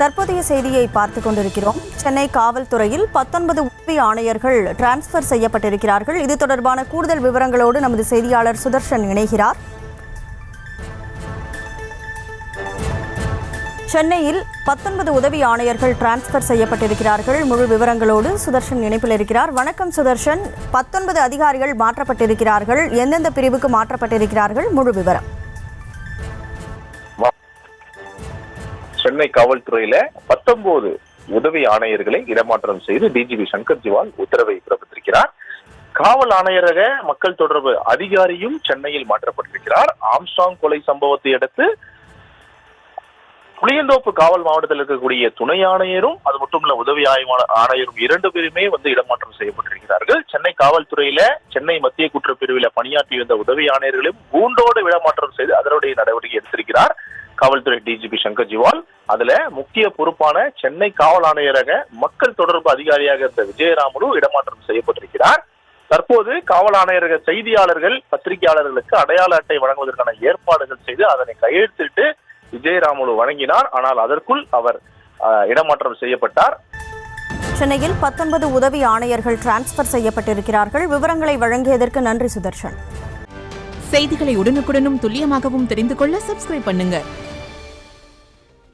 தற்போதைய செய்தியை பார்த்துக் கொண்டிருக்கிறோம். சென்னை காவல்துறையில் 19 உதவி ஆணையர்கள் டிரான்ஸ்பர் செய்யப்பட்டிருக்கிறார்கள். இது தொடர்பான கூடுதல் விவரங்களோடு நமது செய்தியாளர் சுதர்ஷன் இணைகிறார். சென்னையில் 19 உதவி ஆணையர்கள் டிரான்ஸ்பர் செய்யப்பட்டிருக்கிறார்கள். முழு விவரங்களோடு சுதர்ஷன் இணைப்பில் இருக்கிறார். வணக்கம் சுதர்ஷன். 19 அதிகாரிகள் மாற்றப்பட்டிருக்கிறார்கள். எந்தெந்த பிரிவுக்கு மாற்றப்பட்டிருக்கிறார்கள்? முழு விவரம். சென்னை காவல்துறையில 19 உதவி ஆணையர்களை இடமாற்றம் செய்து டிஜிபி சங்கர் ஜிவால் உத்தரவை பிறப்பித்திருக்கிறார். காவல் ஆணையரக மக்கள் தொடர்பு அதிகாரியும் சென்னையில் மாற்றப்பட்டிருக்கிறார். ஆம்ஸ்ட்ராங் கொலை சம்பவத்தை அடுத்து புளியந்தோப்பு காவல் மாவட்டத்தில் இருக்கக்கூடிய துணை ஆணையரும் அது மட்டுமல்ல உதவி ஆணையரும் 2 பேருமே இடமாற்றம் செய்யப்பட்டிருக்கிறார்கள். சென்னை காவல்துறையில சென்னை மத்திய குற்றப்பிரிவில் பணியாற்றி வந்த உதவி ஆணையர்களையும் கூண்டோடு இடமாற்றம் செய்து அதனுடைய நடவடிக்கை எடுத்திருக்கிறார் காவல்துறை டிஜிபி சங்கர் ஜிவால். அதுல முக்கிய பொறுப்பான சென்னை காவல் ஆணையரக மக்கள் தொடர்பு அதிகாரியாக இருந்த விஜயராமலு இடமாற்றம் செய்யப்பட்டிருக்கிறார். தற்போது காவல் ஆணையரக செய்தியாளர்கள் பத்திரிகையாளர்களுக்கு அடையாள அட்டை வழங்குவதற்கான ஏற்பாடுகள் செய்து அதனை கையெழுத்திட்டு விஜயராமலு வழங்கினார். ஆனால் அதற்குள் அவர் இடமாற்றம் செய்யப்பட்டார். சென்னையில் 19 உதவி ஆணையர்கள் டிரான்ஸ்பர் செய்யப்பட்டிருக்கிறார்கள். விவரங்களை வழங்கியதற்கு நன்றி சுதர்ஷன். செய்திகளை உடனுக்குடனும் துல்லியமாகவும் தெரிந்து கொள்ள சப்ஸ்கிரைப் பண்ணுங்க.